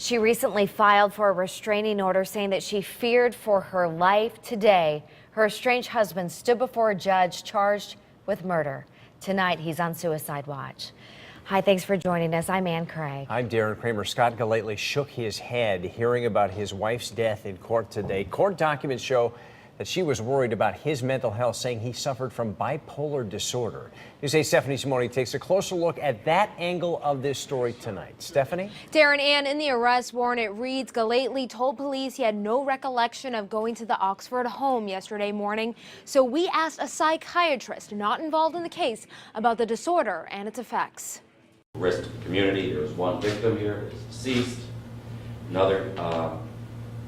She recently filed for a restraining order saying that she feared for her life. Today, her estranged husband stood before a judge charged with murder. Tonight, he's on suicide watch. Hi, thanks for joining us. I'm Ann Craig. I'm Darren Kramer. Scott Galately shook his head hearing about his wife's death in court today. Court documents show that she was worried about his mental health, saying he suffered from bipolar disorder. News 8's Stephanie Simone takes a closer look at that angle of this story tonight. Stephanie? Darren, Ann, in the arrest warrant, it reads Galately told police he had no recollection of going to the Oxford home yesterday morning. So we asked a psychiatrist not involved in the case about the disorder and its effects. Risk to the community. There was one victim here, deceased, another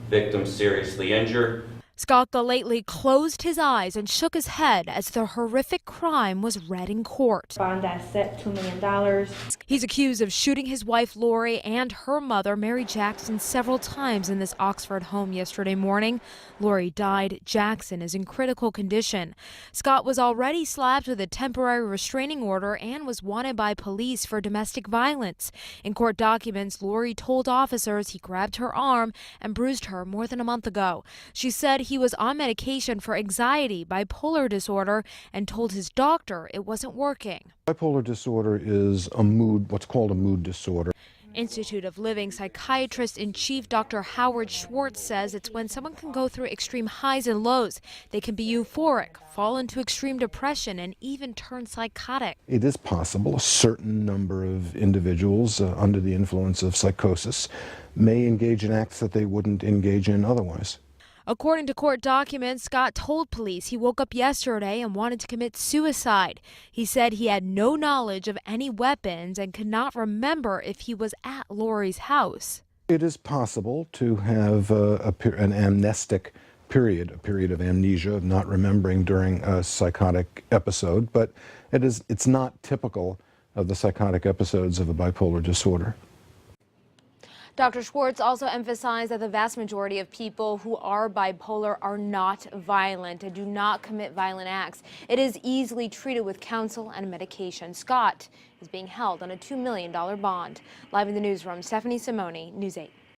victim seriously injured. Scott Galately closed his eyes and shook his head as the horrific crime was read in court. Bond asset, $2 million. He's accused of shooting his wife Lori and her mother Mary Jackson several times in this Oxford home yesterday morning. Lori died. Jackson is in critical condition. Scott was already slapped with a temporary restraining order and was wanted by police for domestic violence. In court documents, Lori told officers he grabbed her arm and bruised her more than a month ago. She said he was on medication for anxiety, bipolar disorder, and told his doctor it wasn't working. Bipolar disorder is a mood, what's called a mood disorder. Institute of Living psychiatrist-in-chief Dr. Howard Schwartz says it's when someone can go through extreme highs and lows. They can be euphoric, fall into extreme depression, and even turn psychotic. It is possible a certain number of individuals under the influence of psychosis may engage in acts that they wouldn't engage in otherwise. According to court documents, Scott told police he woke up yesterday and wanted to commit suicide. He said he had no knowledge of any weapons and could not remember if he was at Lori's house. It is possible to have an amnestic period, a period of amnesia, of not remembering during a psychotic episode, but it's not typical of the psychotic episodes of a bipolar disorder. Dr. Schwartz also emphasized that the vast majority of people who are bipolar are not violent and do not commit violent acts. It is easily treated with counsel and medication. Scott is being held on a $2 million bond. Live in the newsroom, Stephanie Simone, News 8.